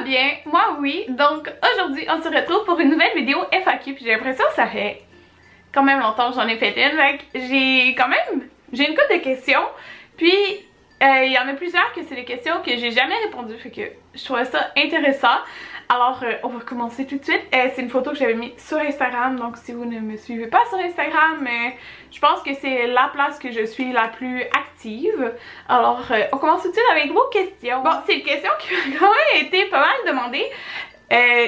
va bien? Moi oui. Donc aujourd'hui on se retrouve pour une nouvelle vidéo FAQ. Puis j'ai l'impression que ça fait quand même longtemps que j'en ai fait une. Fait que j'ai une couple de questions. Puis il y en a plusieurs que c'est des questions que j'ai jamais répondu. Fait que je trouvais ça intéressant. Alors on va commencer tout de suite. C'est une photo que j'avais mis sur Instagram. Donc si vous ne me suivez pas sur Instagram, je pense que c'est la place que je suis la plus active. Alors on commence tout de suite avec vos questions. Bon, c'est une question qui m'a quand même été pas mal demandée.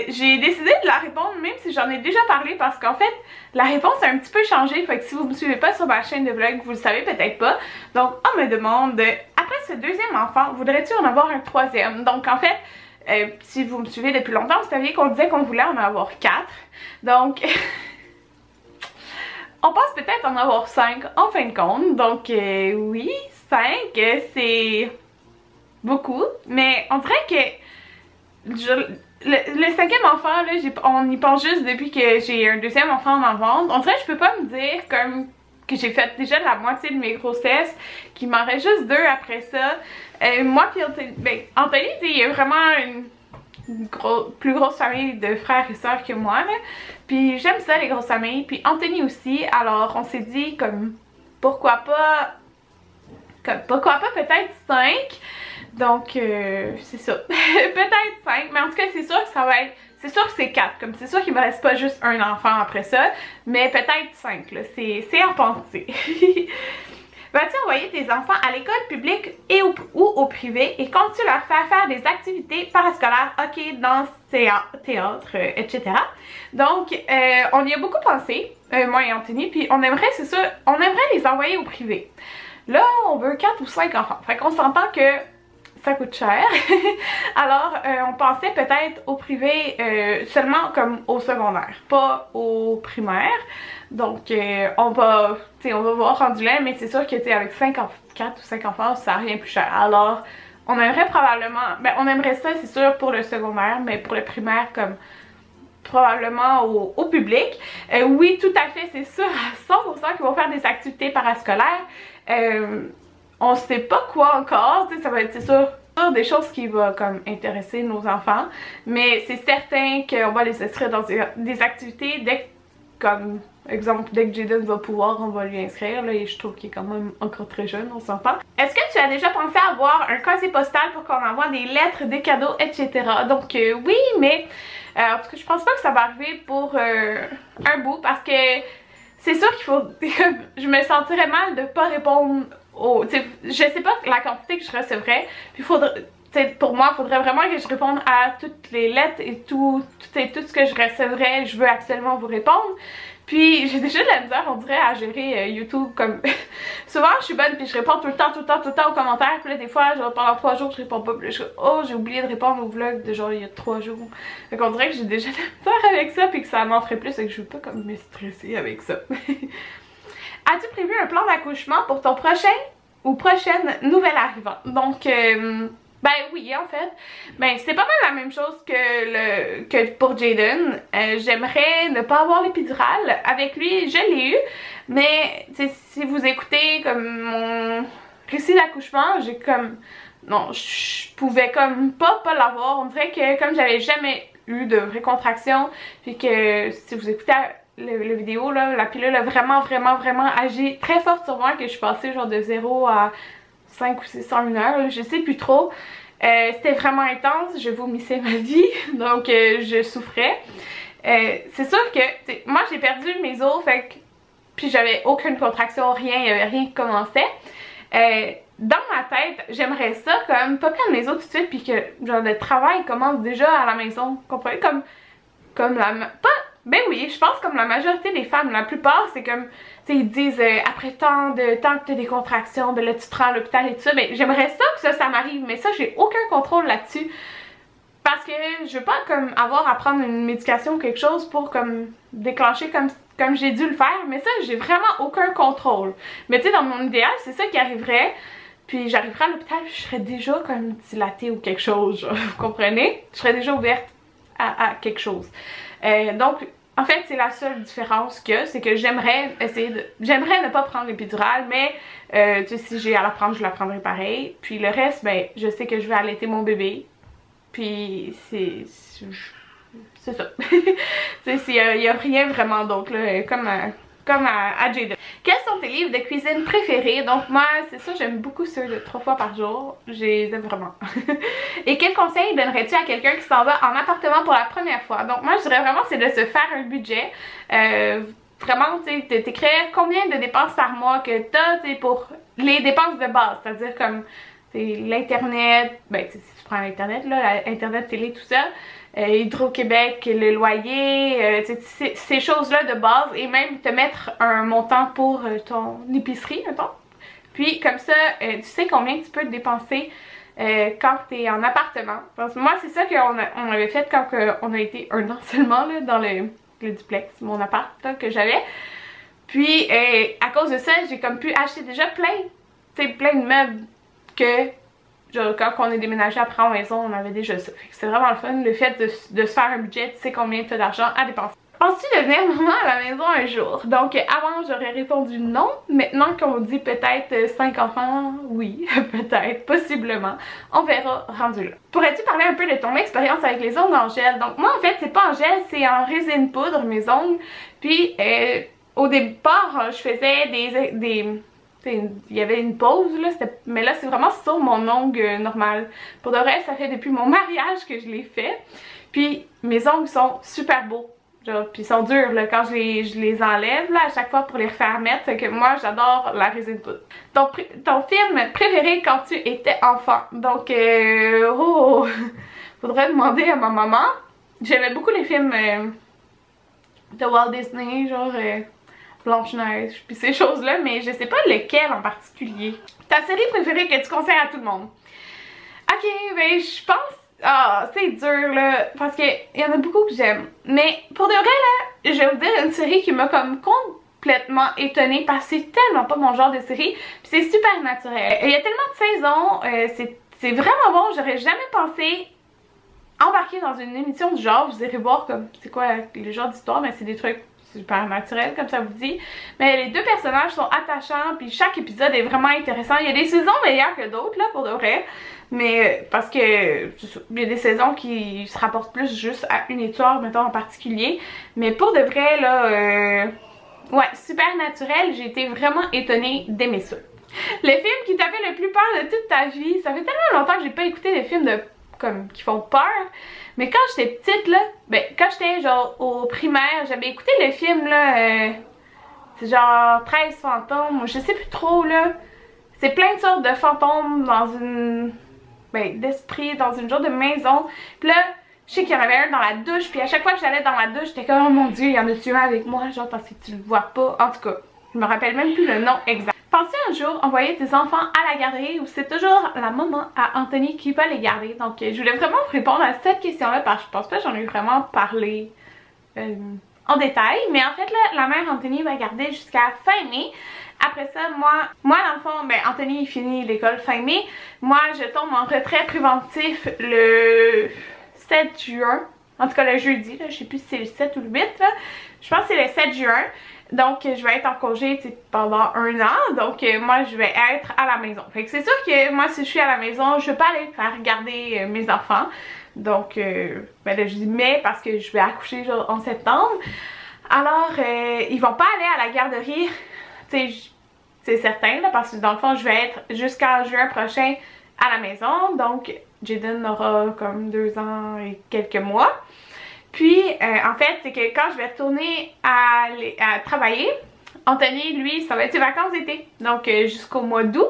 J'ai décidé de la répondre même si j'en ai déjà parlé parce qu'en fait la réponse a un petit peu changé. Fait que si vous me suivez pas sur ma chaîne de vlog, vous le savez peut-être pas. Donc on me demande, après ce deuxième enfant, voudrais-tu en avoir un troisième? Donc en fait, si vous me suivez depuis longtemps, vous saviez qu'on disait qu'on voulait en avoir 4. Donc on pense peut-être en avoir 5 en fin de compte. Donc oui, 5 c'est beaucoup. Mais on dirait que le cinquième enfant, là, on y pense juste depuis que j'ai un deuxième enfant en vente. On dirait que je peux pas me dire comme que j'ai fait déjà la moitié de mes grossesses, qu'il m'en reste juste 2 après ça. Moi puis Anthony, il y a vraiment une plus grosse famille de frères et sœurs que moi, là. Puis j'aime ça les grosses familles, puis Anthony aussi. Alors on s'est dit comme pourquoi pas peut-être 5. Donc c'est ça. Peut-être 5, mais en tout cas c'est sûr que ça va être, c'est sûr que c'est 4, comme c'est sûr qu'il me reste pas juste un enfant après ça, mais peut-être 5 là, c'est à penser. Vas-tu envoyer tes enfants à l'école publique ou au privé et comptes-tu leur faire des activités parascolaires, hockey, danse, théâtre, etc. Donc on y a beaucoup pensé, moi et Anthony, puis on aimerait, c'est ça, on aimerait les envoyer au privé. Là on veut 4 ou 5 enfants, fait qu'on s'entend que ça coûte cher. Alors on pensait peut-être au privé seulement comme au secondaire, pas au primaire. Donc on va voir rendu là, mais c'est sûr que avec 4 ou 5 enfants ça revient plus cher. Alors on aimerait probablement, on aimerait ça c'est sûr pour le secondaire, mais pour le primaire comme probablement au public. Oui, tout à fait, c'est sûr à 100% qu'ils vont faire des activités parascolaires. On sait pas quoi encore, ça va être, c'est sûr, des choses qui vont comme intéresser nos enfants, mais c'est certain qu'on va les inscrire dans des activités dès que, comme exemple, dès que Jaden va pouvoir, on va lui inscrire, là, et je trouve qu'il est quand même encore très jeune, on s'entend. Est-ce que tu as déjà pensé à avoir un casier postal pour qu'on envoie des lettres, des cadeaux, etc.? Donc oui, mais en tout cas, je pense pas que ça va arriver pour un bout, parce que c'est sûr qu'il faut, je me sentirais mal de pas répondre je sais pas la quantité que je recevrais, puis pour moi il faudrait vraiment que je réponde à toutes les lettres et tout ce que je recevrais, je veux absolument vous répondre. Puis j'ai déjà de la misère, on dirait, à gérer YouTube comme souvent je suis bonne puis je réponds tout le temps aux commentaires, puis là des fois genre pendant 3 jours je réponds pas, puis là, oh j'ai oublié de répondre au vlog de genre il y a 3 jours. Fait qu'on dirait que j'ai déjà de la misère avec ça, puis que ça m'en ferait plus et que je veux pas comme me stresser avec ça. As-tu prévu un plan d'accouchement pour ton prochain ou prochaine nouvelle arrivant? Donc oui, en fait, c'est pas mal la même chose que pour Jaden. J'aimerais ne pas avoir l'épidurale. Avec lui, je l'ai eu, mais si vous écoutez comme mon récit d'accouchement, j'ai comme non, je pouvais comme pas l'avoir. On dirait que comme j'avais jamais eu de vraies contractions, puis que si vous écoutez la vidéo là, la pilule a vraiment agi très fort sur moi, que je suis passée genre de 0 à 5 ou 6 en 1 heure, là, je sais plus trop. C'était vraiment intense, je vomissais ma vie, donc je souffrais. C'est sûr que moi j'ai perdu mes os, fait que puis j'avais aucune contraction, rien, il y avait rien qui commençait. Dans ma tête, j'aimerais ça comme pas prendre mes os tout de suite, puis que genre le travail commence déjà à la maison, vous comprenez, comme oui, je pense comme la majorité des femmes, la plupart c'est comme, ils disent après tant que t'as des contractions, là tu te rends à l'hôpital et tout ça, mais j'aimerais ça que ça m'arrive, mais ça j'ai aucun contrôle là-dessus, parce que je veux pas comme avoir à prendre une médication ou quelque chose pour comme déclencher comme j'ai dû le faire, mais ça j'ai vraiment aucun contrôle. Mais tu sais, dans mon idéal c'est ça qui arriverait, puis j'arriverais à l'hôpital puis je serais déjà comme dilatée ou quelque chose, genre, vous comprenez? Je serais déjà ouverte à quelque chose. Donc en fait c'est la seule différence c'est que j'aimerais ne pas prendre l'épidurale, mais tu sais, si j'ai à la prendre je la prendrai pareil. Puis le reste, je sais que je vais allaiter mon bébé, Puis c'est ça. Il n'y a rien vraiment d'autre, comme à Jaden. Quels sont tes livres de cuisine préférés? Donc moi, c'est ça, j'aime beaucoup ceux de 3 fois par jour. Je les aime vraiment. Et quel conseil donnerais-tu à quelqu'un qui s'en va en appartement pour la première fois? Donc moi, je dirais vraiment, c'est de se faire un budget. Vraiment, tu sais, t'écrire combien de dépenses par mois que t'as, tu sais, pour les dépenses de base. C'est-à-dire comme l'internet, ben si tu prends l'internet, là, internet, télé, tout ça. Hydro-Québec, le loyer, ces choses-là de base, et même te mettre un montant pour ton épicerie, mettons. Puis comme ça, tu sais combien tu peux dépenser quand tu es en appartement. Parce que moi, c'est ça qu'on avait fait quand on a été 1 an seulement là, dans le duplex, mon appart là, que j'avais. Puis à cause de ça, j'ai comme pu acheter déjà plein de meubles que... Genre, quand on est déménagé après en maison, on avait déjà ça. C'est vraiment le fun, le fait de se faire un budget, tu sais combien tu as d'argent à dépenser. Penses-tu devenir maman à la maison un jour? Donc avant j'aurais répondu non. Maintenant qu'on dit peut-être 5 enfants, oui, peut-être, possiblement. On verra rendu là. Pourrais-tu parler un peu de ton expérience avec les ongles en gel? Donc moi en fait c'est pas en gel, c'est en résine poudre mes ongles. Puis au départ je faisais il y avait une pause là, mais là c'est vraiment sur mon ongle normal. Pour de vrai, ça fait depuis mon mariage que je l'ai fait. Puis mes ongles sont super beaux. Genre, puis ils sont durs là, quand je les enlève là, à chaque fois pour les refaire mettre. Fait que moi j'adore la résine poudre. Ton film préféré quand tu étais enfant? Donc faudrait demander à ma maman. J'aimais beaucoup les films de Walt Disney, genre Blanche-Neige, puis ces choses-là, mais je sais pas lequel en particulier. Ta série préférée que tu conseilles à tout le monde? Ok, ben je pense... Ah, c'est dur là, parce qu'il y en a beaucoup que j'aime. Mais pour de vrai là, je vais vous dire une série qui m'a comme complètement étonnée parce que c'est tellement pas mon genre de série, puis c'est super naturel. Il y a tellement de saisons, c'est vraiment bon, j'aurais jamais pensé embarquer dans une émission du genre. Vous irez voir comme c'est quoi le genre d'histoire, mais c'est des trucs super naturel comme ça vous dit, mais les 2 personnages sont attachants, puis chaque épisode est vraiment intéressant. Il y a des saisons meilleures que d'autres là pour de vrai, mais parce que il y a des saisons qui se rapportent plus juste à une histoire mettons en particulier, mais pour de vrai là ouais, super naturel. J'ai été vraiment étonnée d'aimer ça. Le film qui t'a fait le plus peur de toute ta vie? Ça fait tellement longtemps que j'ai pas écouté des films qui font peur. Mais quand j'étais petite là, ben quand j'étais genre au primaire, j'avais écouté le film là, c'est genre 13 fantômes, je sais plus trop là. C'est plein de sortes de fantômes dans une, d'esprit dans une genre de maison. Puis là, je sais qu'il y en avait un dans la douche, puis à chaque fois que j'allais dans la douche, j'étais comme oh mon dieu, il y en a-tu un avec moi, genre parce que tu le vois pas. En tout cas, je me rappelle même plus le nom exact. Penses-tu un jour envoyer tes enfants à la garderie ou c'est toujours la maman à Anthony qui va les garder? Donc je voulais vraiment vous répondre à cette question-là parce que je pense pas que j'en ai vraiment parlé en détail. Mais en fait là, la mère Anthony va garder jusqu'à fin mai. Après ça, moi dans le fond, ben Anthony il finit l'école fin mai. Moi je tombe en retrait préventif le 7 juin. En tout cas le jeudi, là, je sais plus si c'est le 7 ou le 8 là. Je pense que c'est le 7 juin. Donc je vais être en congé pendant 1 an. Donc moi je vais être à la maison. Fait que c'est sûr que moi si je suis à la maison, je vais pas aller faire garder mes enfants. Donc ben là je dis mais parce que je vais accoucher genre en septembre. Alors ils vont pas aller à la garderie. Tu sais c'est certain là, parce que dans le fond je vais être jusqu'en juin prochain à la maison. Donc Jaden aura comme 2 ans et quelques mois. Puis, en fait, c'est que quand je vais retourner à travailler, Anthony, lui, ça va être ses vacances d'été, donc jusqu'au mois d'août.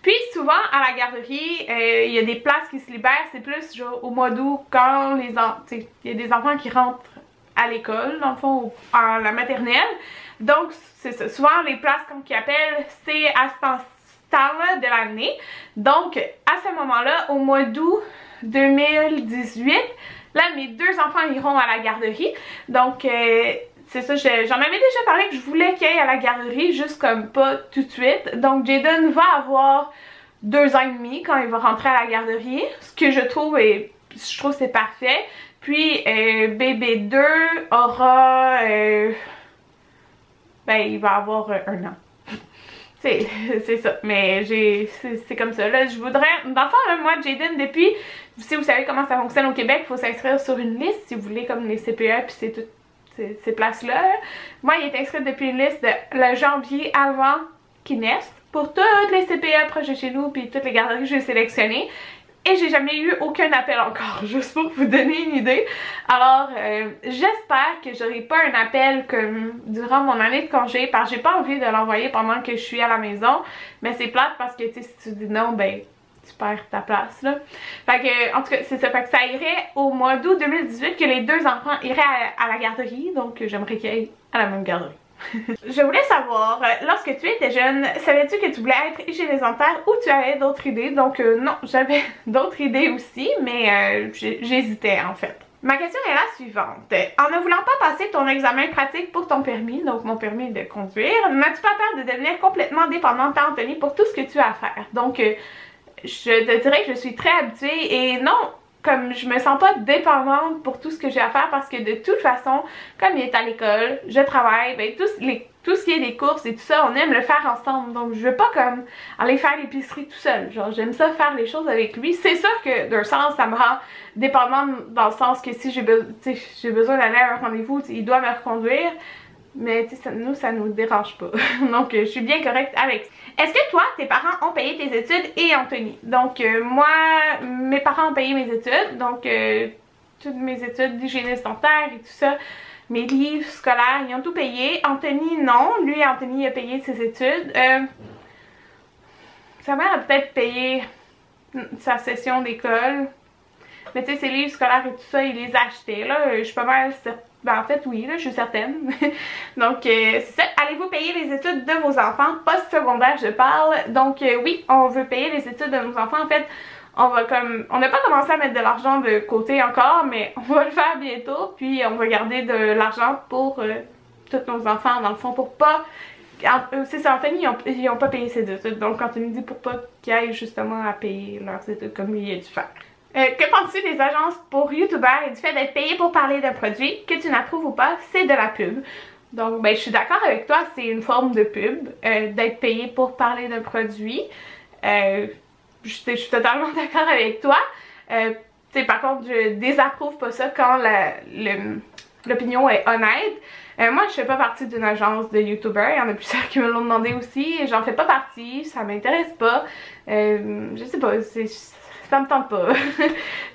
Puis, souvent, à la garderie, il y a des places qui se libèrent, c'est plus genre au mois d'août, quand il y a des enfants qui rentrent à l'école, dans le fond, à la maternelle. Donc, c'est ça. Souvent, les places, comme ils appellent, c'est à ce temps-là de l'année. Donc, à ce moment-là, au mois d'août 2018, là, mes 2 enfants iront à la garderie. Donc, c'est ça, j'en avais déjà parlé que je voulais qu'il aille à la garderie, juste comme pas tout de suite. Donc, Jaden va avoir 2 ans et demi quand il va rentrer à la garderie. Ce que je trouve c'est parfait. Puis, bébé 2 aura... il va avoir 1 an. c'est ça, mais c'est comme ça. Là, je voudrais, dans le fond, là, moi, Jayden, depuis, si vous savez comment ça fonctionne au Québec, il faut s'inscrire sur une liste si vous voulez, comme les CPE, puis c'est toutes ces places-là. Moi, il est inscrit depuis une liste de le janvier avant qu'il naisse, pour toutes les CPE proches de chez nous, puis toutes les garderies que j'ai sélectionnées. Et j'ai jamais eu aucun appel encore, juste pour vous donner une idée. Alors, j'espère que j'aurai pas un appel comme durant mon année de congé, parce que j'ai pas envie de l'envoyer pendant que je suis à la maison. Mais c'est plate parce que, tu sais, si tu dis non, ben, tu perds ta place, là. Fait que, en tout cas, c'est ça. Fait que ça irait au mois d'août 2018 que les 2 enfants iraient à la garderie. Donc, j'aimerais qu'ils aillent à la même garderie. Je voulais savoir, lorsque tu étais jeune, savais-tu que tu voulais être hygiéniste-dentaire ou tu avais d'autres idées? Donc non, j'avais d'autres idées aussi, mais j'hésitais en fait. Ma question est la suivante. En ne voulant pas passer ton examen pratique pour ton permis, donc mon permis de conduire, n'as-tu pas peur de devenir complètement dépendante à Anthony pour tout ce que tu as à faire? Donc je te dirais que je suis très habituée et non, comme je me sens pas dépendante pour tout ce que j'ai à faire parce que de toute façon, comme il est à l'école, je travaille, ben tout ce qui est des courses et tout ça, on aime le faire ensemble. Donc je veux pas comme aller faire l'épicerie tout seul. Genre j'aime ça faire les choses avec lui. C'est sûr que d'un sens, ça me rend dépendante dans le sens que si j'ai besoin d'aller à un rendez-vous, il doit me reconduire. Mais tu sais, nous, ça nous dérange pas. Donc, je suis bien correcte avec ça. Est-ce que toi, tes parents ont payé tes études et Anthony? Donc, moi, mes parents ont payé mes études. Donc, toutes mes études d'hygiéniste dentaire et tout ça. Mes livres scolaires, ils ont tout payé. Anthony, non. Lui, Anthony a payé ses études. Sa mère a peut-être payé sa session d'école. Mais tu sais, ses livres scolaires et tout ça, il les achetait. Là, je suis pas mal certaine. Ben en fait oui, là, je suis certaine. Donc c'est ça, allez-vous payer les études de vos enfants, post-secondaire je parle. Donc oui, on veut payer les études de nos enfants. En fait, on n'a pas commencé à mettre de l'argent de côté encore, mais on va le faire bientôt. Puis on va garder de l'argent pour tous nos enfants dans le fond, pour pas... C'est ça, Anthony, ils ont pas payé ses études. Donc Anthony dit pour pas qu'ils aillent justement à payer leurs études comme lui il a dû faire. Que penses-tu des agences pour youtubeurs et du fait d'être payé pour parler d'un produit, que tu n'approuves ou pas, c'est de la pub. Donc ben je suis d'accord avec toi, c'est une forme de pub, d'être payé pour parler d'un produit. Je suis totalement d'accord avec toi. Par contre, je désapprouve pas ça quand l'opinion est honnête. Moi je fais pas partie d'une agence de youtubeurs, il y en a plusieurs qui me l'ont demandé aussi, et j'en fais pas partie, ça m'intéresse pas. Je sais pas, ça me tente pas.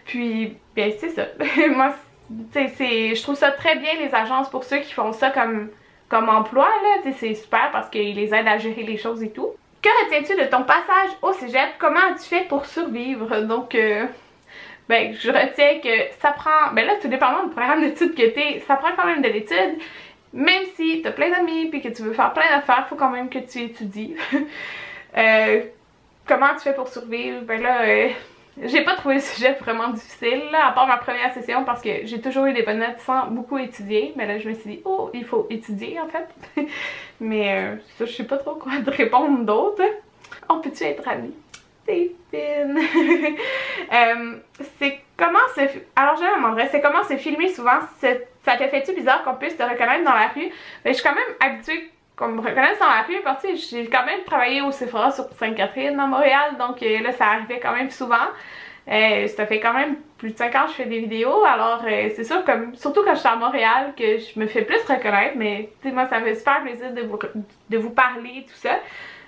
Puis, bien, c'est ça. Moi, je trouve ça très bien les agences pour ceux qui font ça comme emploi, là. C'est super parce qu'ils les aident à gérer les choses et tout. Que retiens-tu de ton passage au cégep? Comment as-tu fait pour survivre? Donc, ben, je retiens que ça prend... Ben là, tout dépendant du programme d'études que t'es, ça prend quand même de l'étude. Même si t'as plein d'amis puis que tu veux faire plein d'affaires, faut quand même que tu étudies. Comment tu fais pour survivre? Ben là... j'ai pas trouvé le sujet vraiment difficile, là, à part ma première session parce que j'ai toujours eu des bonnes notes sans beaucoup étudier. Mais là, je me suis dit, oh, il faut étudier en fait. Mais ça, je sais pas trop quoi te répondre d'autre. On peut-tu être amis? C'est fine. C'est comment se... Alors, je me demanderais, c'est comment se filmer souvent? Ça te fait-tu bizarre qu'on puisse te reconnaître dans la rue? Mais je suis quand même habituée qu'on me reconnaisse dans la rue, parce que j'ai quand même travaillé au Sephora sur Sainte-Catherine à Montréal, donc là ça arrivait quand même souvent. Ça fait quand même plus de 5 ans que je fais des vidéos, alors c'est sûr, surtout quand je suis à Montréal, que je me fais plus reconnaître, mais tu sais, moi ça me fait super plaisir de vous parler et tout ça.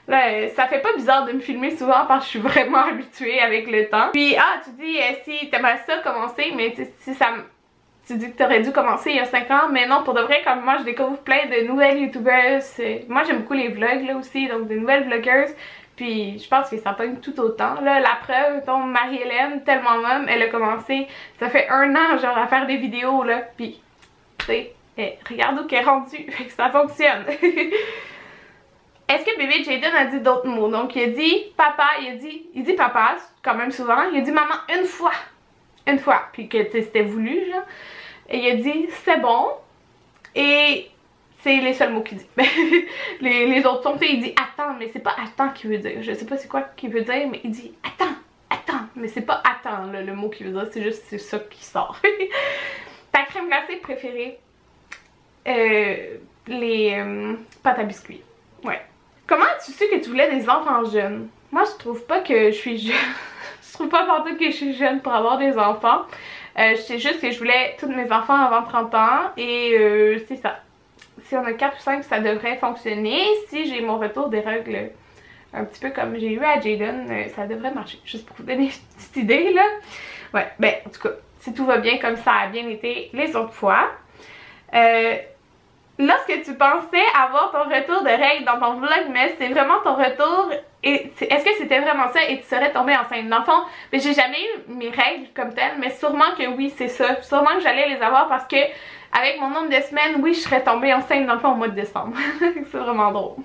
Là, ça fait pas bizarre de me filmer souvent parce que je suis vraiment habituée avec le temps. Puis tu dis si t'aimerais ça commencer, mais si ça me... Tu dis que t'aurais dû commencer il y a 5 ans, mais non, pour de vrai, comme moi je découvre plein de nouvelles youtubeuses. Moi j'aime beaucoup les vlogs là aussi, donc de nouvelles vlogueuses. Puis je pense que ça pogne tout autant. Là, la preuve, Marie-Hélène, tellement mom, elle a commencé, ça fait 1 an genre à faire des vidéos là. Puis, tu sais, regarde où qu'elle est rendue, fait que ça fonctionne. Est-ce que bébé Jayden a dit d'autres mots? Donc il a dit papa, il dit papa quand même souvent, il a dit maman une fois, puis que c'était voulu genre. Et il a dit c'est bon, et c'est les seuls mots qu'il dit. les autres sons, il dit attends, mais c'est pas attends qu'il veut dire. Je sais pas c'est quoi qu'il veut dire, mais il dit attends, mais c'est pas attends là, le mot qu'il veut dire, c'est juste c'est ça qui sort. Ta crème glacée préférée? Les pâtes à biscuits. Ouais. Comment as-tu su que tu voulais des enfants jeunes? Moi, je trouve pas que je suis jeune. Je trouve pas pantoute que je suis jeune pour avoir des enfants. Je sais juste que je voulais tous mes enfants avant 30 ans et c'est ça. Si on a 4 ou 5, ça devrait fonctionner. Si j'ai mon retour des règles un petit peu comme j'ai eu à Jaden, ça devrait marcher. Juste pour vous donner une petite idée là. Ouais, ben en tout cas, si tout va bien comme ça a bien été les autres fois. Lorsque tu pensais avoir ton retour de règles dans ton vlogmas, c'est vraiment ton retour et est-ce que c'était vraiment ça et tu serais tombée enceinte? Dans le fond, mais j'ai jamais eu mes règles comme telles, mais sûrement que oui, c'est ça. Sûrement que j'allais les avoir parce que avec mon nombre de semaines, oui, je serais tombée enceinte dans le fond au mois de décembre. C'est vraiment drôle.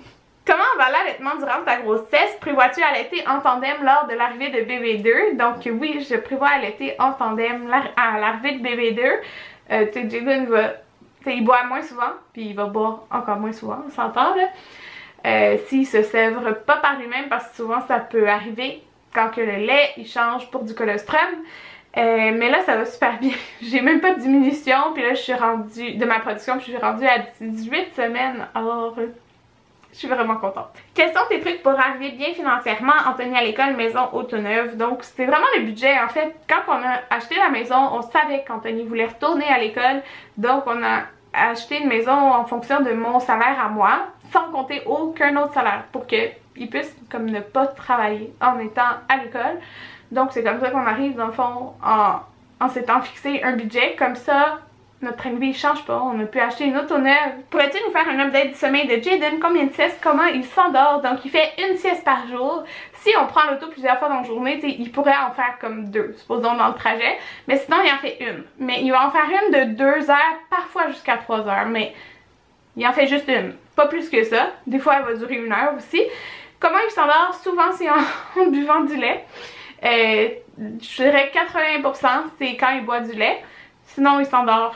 Comment va l'allaitement durant ta grossesse? Prévois-tu allaiter en tandem lors de l'arrivée de bébé 2? Donc oui, je prévois allaiter en tandem à l'arrivée de bébé 2. Jaden va... il boit moins souvent, puis il va boire encore moins souvent, on s'entend là. S'il se sèvre pas par lui-même, parce que souvent ça peut arriver quand que le lait il change pour du colostrum. Mais là ça va super bien. J'ai même pas de diminution, puis là je suis rendue de ma production, puis je suis rendue à 18 semaines. Alors je suis vraiment contente. Quels sont tes trucs pour arriver bien financièrement? Anthony à l'école, maison autoneuve. Donc c'était vraiment le budget. En fait, quand on a acheté la maison, on savait qu'Anthony voulait retourner à l'école. Donc on a acheté une maison en fonction de mon salaire à moi, sans compter aucun autre salaire, pour qu'il puisse comme ne pas travailler en étant à l'école. Donc c'est comme ça qu'on arrive dans le fond en s'étant fixé un budget. Comme ça, notre train de vie ne change pas, on a pu acheter une auto neuve. Pourrais-tu nous faire un update du sommeil de Jaden? Combien de siestes? Comment il s'endort? Donc il fait une sieste par jour. Si on prend l'auto plusieurs fois dans la journée, il pourrait en faire comme 2, supposons dans le trajet. Mais sinon il en fait une. Mais il va en faire une de 2 heures, parfois jusqu'à 3 heures. Mais il en fait juste une. Pas plus que ça. Des fois elle va durer 1 heure aussi. Comment il s'endort? Souvent c'est en buvant du lait. Je dirais 80% c'est quand il boit du lait. Sinon, il s'endort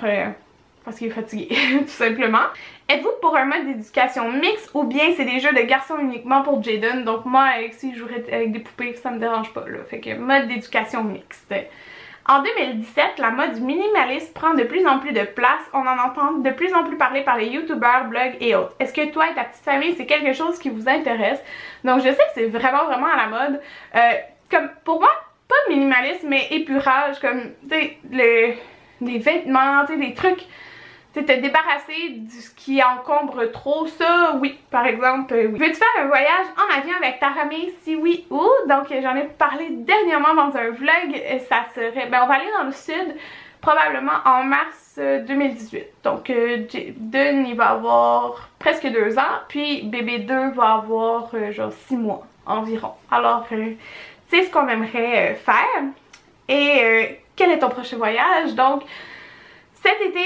parce qu'il est fatigué, tout simplement. Êtes-vous pour un mode d'éducation mixte ou bien c'est des jeux de garçons uniquement pour Jaden? Donc moi, Alexis, je jouerais avec des poupées, ça me dérange pas, là. Fait que mode d'éducation mixte. En 2017, la mode du minimalisme prend de plus en plus de place. On en entend de plus en plus parler par les youtubeurs, blogs et autres. Est-ce que toi et ta petite famille, c'est quelque chose qui vous intéresse? Donc je sais que c'est vraiment à la mode. Comme pour moi, pas minimalisme, mais épurage, comme, tu sais, des vêtements, tu sais, des trucs, tu sais, te débarrasser de ce qui encombre trop, ça, oui, par exemple, oui. Veux-tu faire un voyage en avion avec ta famille, si oui, où? Donc, j'en ai parlé dernièrement dans un vlog, ça serait, ben, on va aller dans le sud, probablement en mars 2018. Donc, Jaden, il va avoir presque 2 ans, puis bébé 2 va avoir, genre, 6 mois environ. Alors, c'est ce qu'on aimerait faire. Et quel est ton prochain voyage? Donc cet été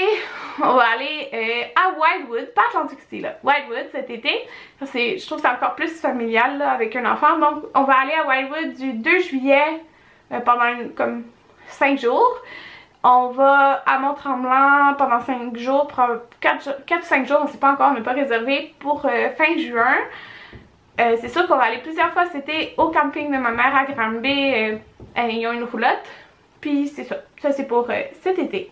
on va aller à Wildwood, pas Atlantic City là, Wildwood cet été. Je trouve que c'est encore plus familial là, avec un enfant. Donc on va aller à Wildwood du 2 juillet pendant comme 5 jours. On va à Mont-Tremblant pendant 5 jours, 4-5 jours, on ne sait pas encore, on n'est pas réservé pour fin juin. C'est sûr qu'on va aller plusieurs fois cet été au camping de ma mère à Granby. Ils ont une roulotte. Puis c'est ça. Ça c'est pour cet été.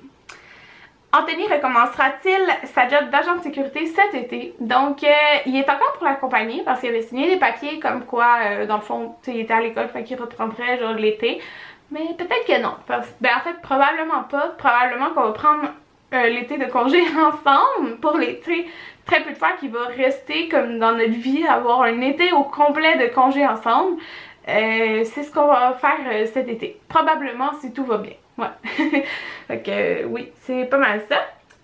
Anthony recommencera-t-il sa job d'agent de sécurité cet été? Donc il est encore pour la compagnie parce qu'il avait signé des papiers comme quoi dans le fond il était à l'école, fait qu'il reprendrait genre l'été. Mais peut-être que non. Ben en fait probablement pas. Probablement qu'on va prendre l'été de congé ensemble pour les très peu de fois qu'il va rester comme dans notre vie, avoir un été au complet de congé ensemble. C'est ce qu'on va faire cet été. Probablement si tout va bien. Ouais. Fait que oui, c'est pas mal ça.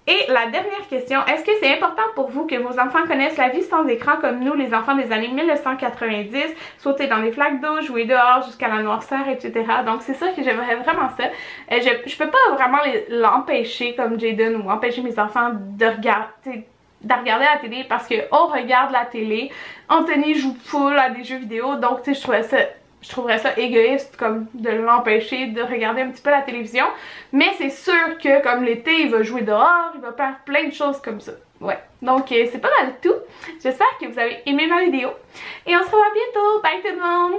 Et la dernière question, est-ce que c'est important pour vous que vos enfants connaissent la vie sans écran comme nous, les enfants des années 1990, sauter dans des flaques d'eau, jouer dehors jusqu'à la noirceur, etc. Donc c'est ça que j'aimerais vraiment ça. Je peux pas vraiment l'empêcher comme Jaden ou empêcher mes enfants de regarder la télé parce qu'on regarde la télé. Anthony joue full à des jeux vidéo, donc tu sais, je trouverais ça égoïste comme de l'empêcher de regarder un petit peu la télévision. Mais c'est sûr que comme l'été, il va jouer dehors, il va faire plein de choses comme ça. Ouais, donc c'est pas mal tout. J'espère que vous avez aimé ma vidéo. Et on se revoit bientôt. Bye tout le monde!